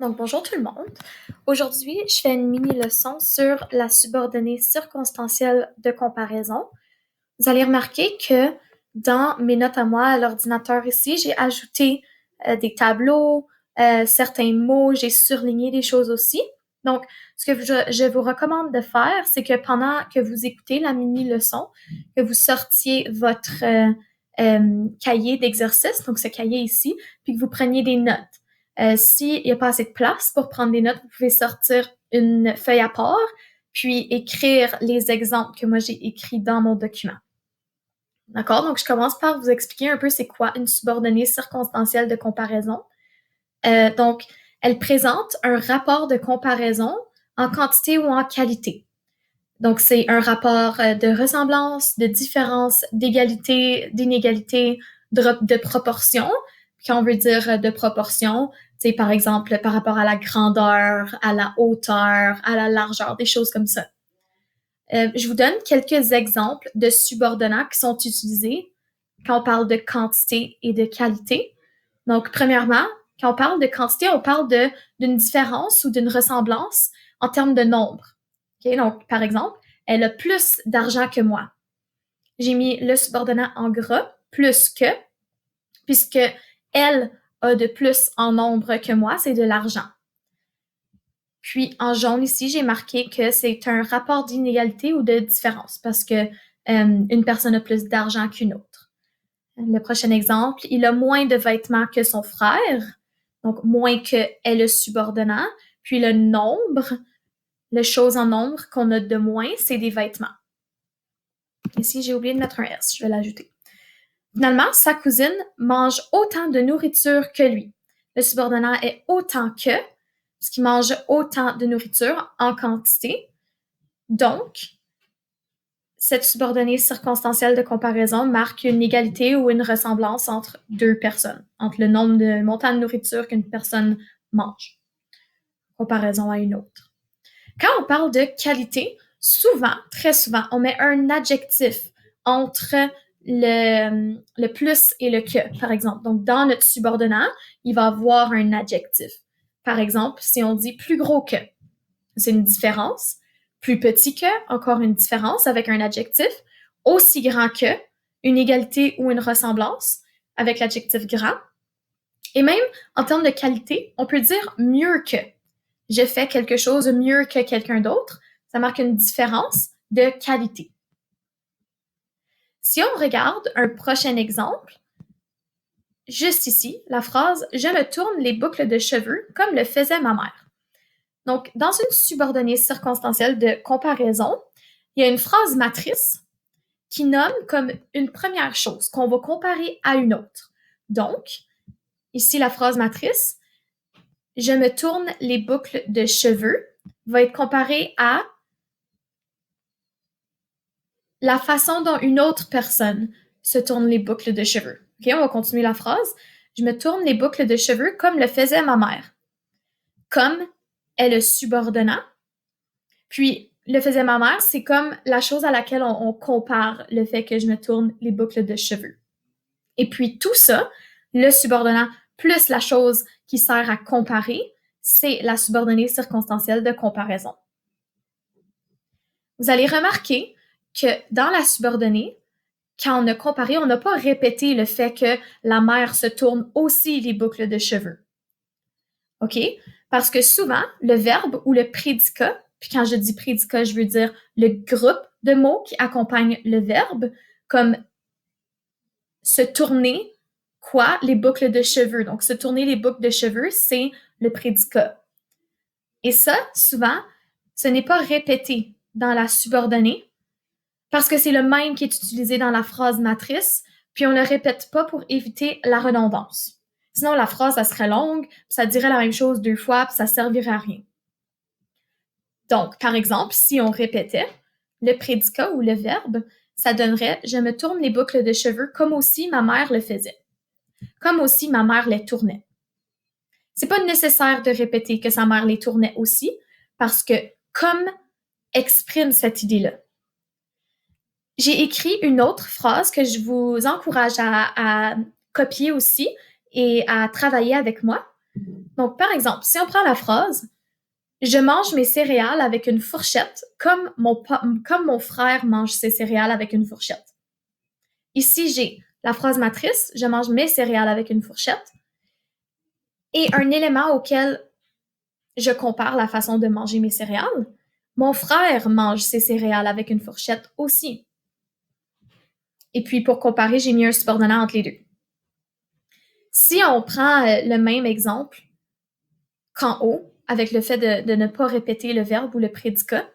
Donc, bonjour tout le monde. Aujourd'hui, je fais une mini-leçon sur la subordonnée circonstancielle de comparaison. Vous allez remarquer que dans mes notes à moi à l'ordinateur ici, j'ai ajouté des tableaux, certains mots, j'ai surligné des choses aussi. Donc, ce que je vous recommande de faire, c'est que pendant que vous écoutez la mini-leçon, que vous sortiez votre cahier d'exercice, donc ce cahier ici, puis que vous preniez des notes. S'il n'y a pas assez de place pour prendre des notes, vous pouvez sortir une feuille à part, puis écrire les exemples que moi j'ai écrits dans mon document. D'accord? Donc, je commence par vous expliquer un peu c'est quoi une subordonnée circonstancielle de comparaison. Donc, elle présente un rapport de comparaison en quantité ou en qualité. Donc, c'est un rapport de ressemblance, de différence, d'égalité, d'inégalité, de proportion. Quand on veut dire de proportion, c'est par exemple par rapport à la grandeur, à la hauteur, à la largeur, des choses comme ça. Je vous donne quelques exemples de subordonnats qui sont utilisés quand on parle de quantité et de qualité. Donc, premièrement, quand on parle de quantité, on parle d'une différence ou d'une ressemblance en termes de nombre. Okay? Donc, par exemple, elle a plus d'argent que moi. J'ai mis le subordonnat en gras, plus que, puisque elle a de plus en nombre que moi, c'est de l'argent. Puis en jaune ici, j'ai marqué que c'est un rapport d'inégalité ou de différence parce que une personne a plus d'argent qu'une autre. Le prochain exemple, il a moins de vêtements que son frère, donc moins que est le subordonnat. Puis le nombre, les choses en nombre qu'on a de moins, c'est des vêtements. Ici, j'ai oublié de mettre un S, je vais l'ajouter. Finalement, sa cousine mange autant de nourriture que lui. Le subordonnat est autant que, parce qu'il mange autant de nourriture en quantité. Donc, cette subordonnée circonstancielle de comparaison marque une égalité ou une ressemblance entre deux personnes, entre le nombre de montants de nourriture qu'une personne mange, comparaison à une autre. Quand on parle de qualité, souvent, très souvent, on met un adjectif entre le plus et le que, par exemple. Donc, dans notre subordonnat, il va avoir un adjectif. Par exemple, si on dit plus gros que, c'est une différence. Plus petit que, encore une différence avec un adjectif. Aussi grand que, une égalité ou une ressemblance avec l'adjectif grand. Et même en termes de qualité, on peut dire mieux que. Je fais quelque chose mieux que quelqu'un d'autre. Ça marque une différence de qualité. Si on regarde un prochain exemple, juste ici, la phrase « Je me tourne les boucles de cheveux comme le faisait ma mère ». Donc, dans une subordonnée circonstancielle de comparaison, il y a une phrase matrice qui nomme comme une première chose qu'on va comparer à une autre. Donc, ici, la phrase matrice, je me tourne les boucles de cheveux, va être comparée à la façon dont une autre personne se tourne les boucles de cheveux. OK, on va continuer la phrase. Je me tourne les boucles de cheveux comme le faisait ma mère. Comme est le subordonnat. Puis, le faisait ma mère, c'est comme la chose à laquelle on compare le fait que je me tourne les boucles de cheveux. Et puis, tout ça, le subordonnat plus la chose qui sert à comparer, c'est la subordonnée circonstancielle de comparaison. Vous allez remarquer que dans la subordonnée, quand on a comparé, on n'a pas répété le fait que la mère se tourne aussi les boucles de cheveux. OK? Parce que souvent, le verbe ou le prédicat, puis quand je dis prédicat, je veux dire le groupe de mots qui accompagnent le verbe, comme se tourner, quoi? Les boucles de cheveux. Donc, se tourner les boucles de cheveux, c'est le prédicat. Et ça, souvent, ce n'est pas répété dans la subordonnée parce que c'est le même qui est utilisé dans la phrase matrice, puis on ne le répète pas pour éviter la redondance. Sinon, la phrase, ça serait longue, puis ça dirait la même chose deux fois, puis ça servirait à rien. Donc, par exemple, si on répétait le prédicat ou le verbe, ça donnerait « Je me tourne les boucles de cheveux comme aussi ma mère le faisait. Comme aussi ma mère les tournait. » C'est pas nécessaire de répéter que sa mère les tournait aussi, parce que comme exprime cette idée-là. J'ai écrit une autre phrase que je vous encourage à copier aussi et à travailler avec moi. Donc, par exemple, si on prend la phrase « Je mange mes céréales avec une fourchette comme mon frère mange ses céréales avec une fourchette ». Ici, j'ai la phrase matrice « Je mange mes céréales avec une fourchette » et un élément auquel je compare la façon de manger mes céréales. Mon frère mange ses céréales avec une fourchette aussi. Et puis, pour comparer, j'ai mis un subordonnat entre les deux. Si on prend le même exemple qu'en haut, avec le fait de ne pas répéter le verbe ou le prédicat,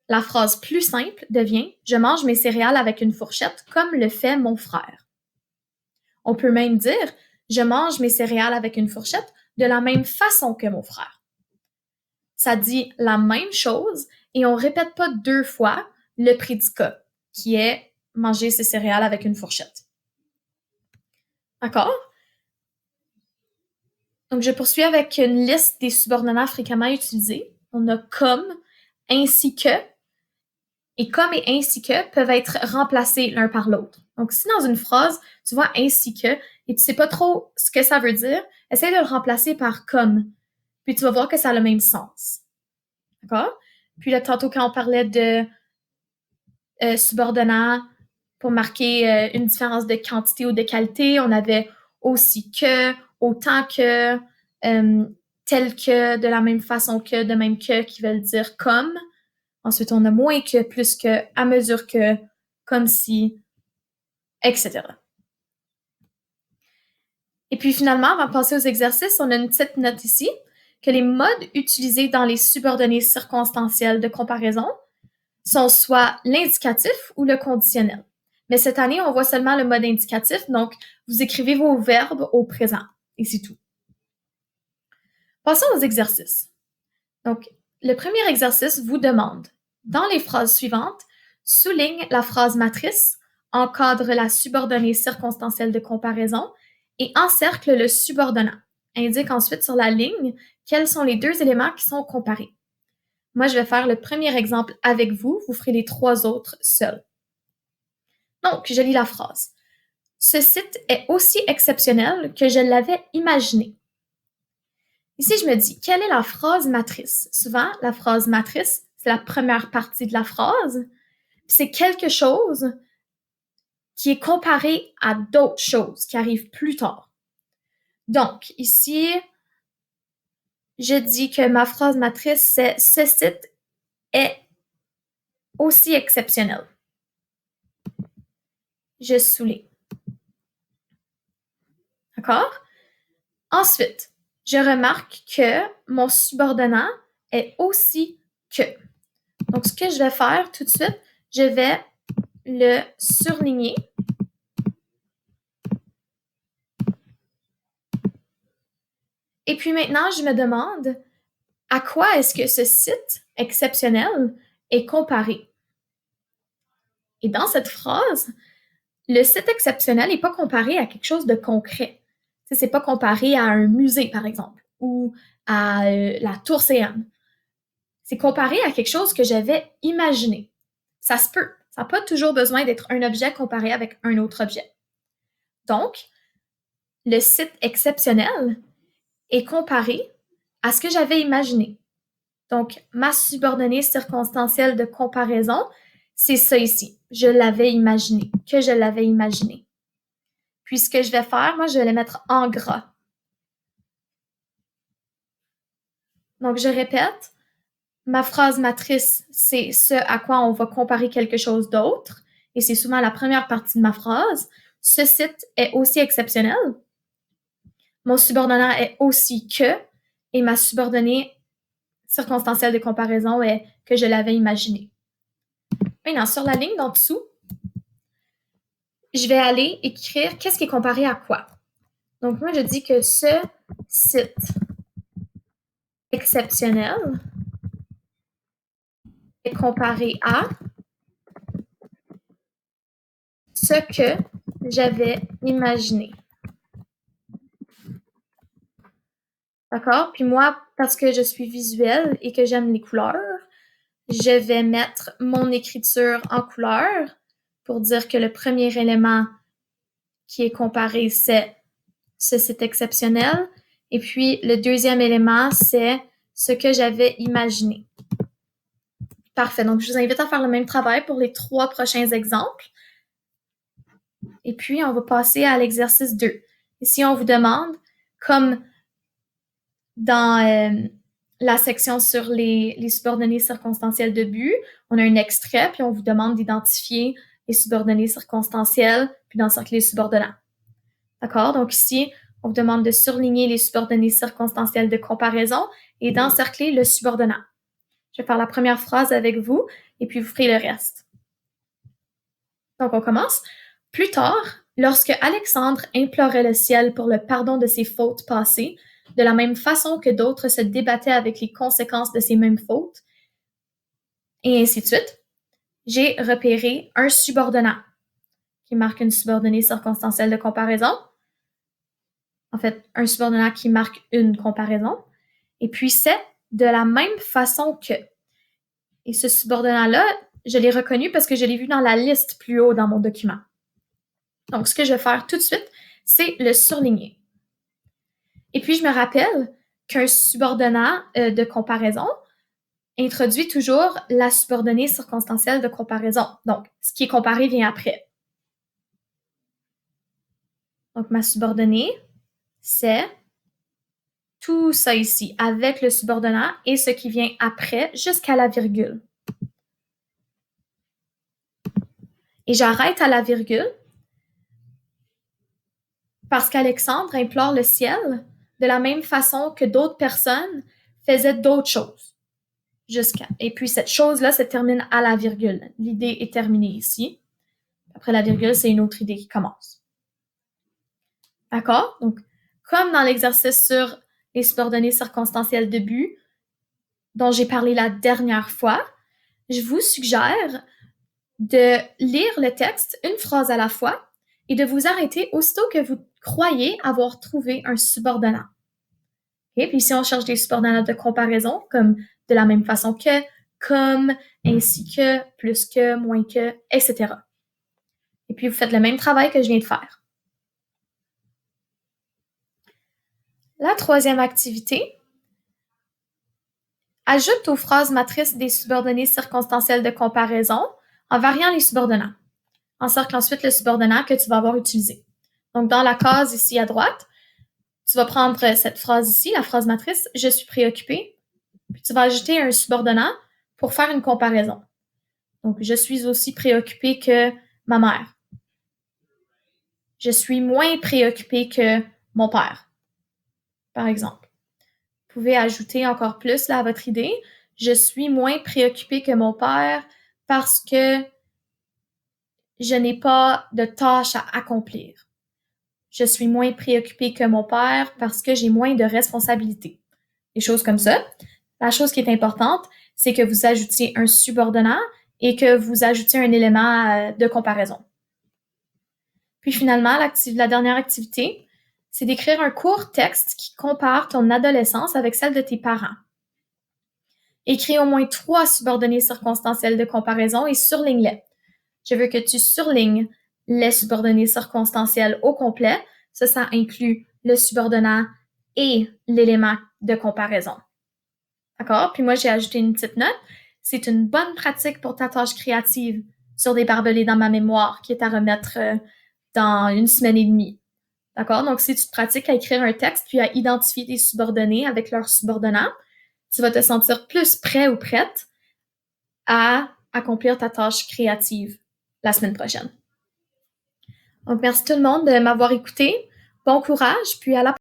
la phrase plus simple devient « Je mange mes céréales avec une fourchette comme le fait mon frère ». On peut même dire « Je mange mes céréales avec une fourchette de la même façon que mon frère ». Ça dit la même chose et on répète pas deux fois le prédicat, qui est « manger ses céréales avec une fourchette ». D'accord? Donc, je poursuis avec une liste des subordonnats fréquemment utilisés. On a comme, ainsi que, et comme et ainsi que peuvent être remplacés l'un par l'autre. Donc, si dans une phrase, tu vois ainsi que, et tu sais pas trop ce que ça veut dire, essaie de le remplacer par comme, puis tu vas voir que ça a le même sens. D'accord? Puis là, tantôt, quand on parlait de subordonnats pour marquer une différence de quantité ou de qualité, on avait aussi que, autant que, tel que, de la même façon que, de même que, qui veulent dire comme. Ensuite, on a moins que, plus que, à mesure que, comme si, etc. Et puis finalement, avant de passer aux exercices, on a une petite note ici que les modes utilisés dans les subordonnés circonstanciels de comparaison sont soit l'indicatif ou le conditionnel. Mais cette année, on voit seulement le mode indicatif, donc vous écrivez vos verbes au présent, et c'est tout. Passons aux exercices. Donc, le premier exercice vous demande, dans les phrases suivantes, souligne la phrase matrice, encadre la subordonnée circonstancielle de comparaison et encercle le subordonnat. Indique ensuite sur la ligne quels sont les deux éléments qui sont comparés. Moi, je vais faire le premier exemple avec vous. Vous ferez les trois autres seuls. Donc, je lis la phrase. Ce site est aussi exceptionnel que je l'avais imaginé. Ici, je me dis, quelle est la phrase matrice? Souvent, la phrase matrice, c'est la première partie de la phrase. C'est quelque chose qui est comparé à d'autres choses qui arrivent plus tard. Donc, ici, je dis que ma phrase matrice, c'est « ce site est aussi exceptionnel ». Je souligne. D'accord? Ensuite, je remarque que mon subordonnat est aussi que. Donc, ce que je vais faire tout de suite, je vais le surligner. Et puis maintenant, je me demande à quoi est-ce que ce site exceptionnel est comparé. Et dans cette phrase, le site exceptionnel n'est pas comparé à quelque chose de concret. C'est pas comparé à un musée, par exemple, ou à la Tour CN. C'est comparé à quelque chose que j'avais imaginé. Ça se peut. Ça n'a pas toujours besoin d'être un objet comparé avec un autre objet. Donc, le site exceptionnel est comparé à ce que j'avais imaginé. Donc, ma subordonnée circonstancielle de comparaison, c'est ça ici. Je l'avais imaginé, que je l'avais imaginé. Puis, ce que je vais faire, moi, je vais les mettre en gras. Donc, je répète, ma phrase matrice, c'est ce à quoi on va comparer quelque chose d'autre, et c'est souvent la première partie de ma phrase. Ce site est aussi exceptionnel. Mon subordonnat est aussi que, et ma subordonnée circonstancielle de comparaison est que je l'avais imaginé. Maintenant, sur la ligne d'en dessous, je vais aller écrire qu'est-ce qui est comparé à quoi. Donc, moi, je dis que ce site exceptionnel est comparé à ce que j'avais imaginé. D'accord? Puis moi, parce que je suis visuelle et que j'aime les couleurs, je vais mettre mon écriture en couleur pour dire que le premier élément qui est comparé, c'est ce site exceptionnel. Et puis, le deuxième élément, c'est ce que j'avais imaginé. Parfait. Donc, je vous invite à faire le même travail pour les 3 prochains exemples. Et puis, on va passer à l'exercice 2. Ici, on vous demande, comme dans la section sur les subordonnées circonstancielles de but, on a un extrait, puis on vous demande d'identifier les subordonnées circonstancielles, puis d'encercler les subordonnats. D'accord? Donc ici, on vous demande de surligner les subordonnées circonstancielles de comparaison et d'encercler le subordonnat. Je vais faire la première phrase avec vous, et puis vous ferez le reste. Donc, on commence. Plus tard, lorsque Alexandre implorait le ciel pour le pardon de ses fautes passées, de la même façon que d'autres se débattaient avec les conséquences de ces mêmes fautes, et ainsi de suite, j'ai repéré un subordonnat qui marque une subordonnée circonstancielle de comparaison. En fait, un subordonnat qui marque une comparaison. Et puis, c'est de la même façon que. Et ce subordonnat-là, je l'ai reconnu parce que je l'ai vu dans la liste plus haut dans mon document. Donc, ce que je vais faire tout de suite, c'est le surligner. Et puis, je me rappelle qu'un subordonnat de comparaison introduit toujours la subordonnée circonstancielle de comparaison. Donc, ce qui est comparé vient après. Donc, ma subordonnée, c'est tout ça ici, avec le subordonnat et ce qui vient après jusqu'à la virgule. Et j'arrête à la virgule parce qu'Alexandre implore le ciel de la même façon que d'autres personnes faisaient d'autres choses. Et puis cette chose-là se termine à la virgule. L'idée est terminée ici. Après la virgule, c'est une autre idée qui commence. D'accord? Donc, comme dans l'exercice sur les subordonnées circonstancielles de but, dont j'ai parlé la dernière fois, je vous suggère de lire le texte une phrase à la fois et de vous arrêter aussitôt que vous croyez avoir trouvé un subordonnat. Et puis si on cherche des subordonnats de comparaison, comme de la même façon que, comme, ainsi que, plus que, moins que, etc. Et puis vous faites le même travail que je viens de faire. La troisième activité, ajoute aux phrases matrices des subordonnées circonstancielles de comparaison en variant les subordonnats. Encercle ensuite le subordonnat que tu vas avoir utilisé. Donc, dans la case ici à droite, tu vas prendre cette phrase ici, la phrase matrice « Je suis préoccupée », puis tu vas ajouter un subordonnat pour faire une comparaison. Donc, je suis aussi préoccupée que ma mère. Je suis moins préoccupée que mon père, par exemple. Vous pouvez ajouter encore plus là à votre idée. Je suis moins préoccupée que mon père parce que je n'ai pas de tâches à accomplir. Je suis moins préoccupée que mon père parce que j'ai moins de responsabilités. Des choses comme ça. La chose qui est importante, c'est que vous ajoutiez un subordonnat et que vous ajoutiez un élément de comparaison. Puis finalement, la dernière activité, c'est d'écrire un court texte qui compare ton adolescence avec celle de tes parents. Écris au moins 3 subordonnées circonstancielles de comparaison et surligne-les. Je veux que tu surlignes les subordonnées circonstancielles au complet. Ça inclut le subordonnat et l'élément de comparaison. D'accord? Puis moi, j'ai ajouté une petite note. C'est une bonne pratique pour ta tâche créative sur des barbelés dans ma mémoire qui est à remettre dans 1 semaine et demie. D'accord? Donc, si tu te pratiques à écrire un texte puis à identifier tes subordonnées avec leurs subordonnats, tu vas te sentir plus prêt ou prête à accomplir ta tâche créative la semaine prochaine. Donc, merci tout le monde de m'avoir écouté. Bon courage, puis à la prochaine.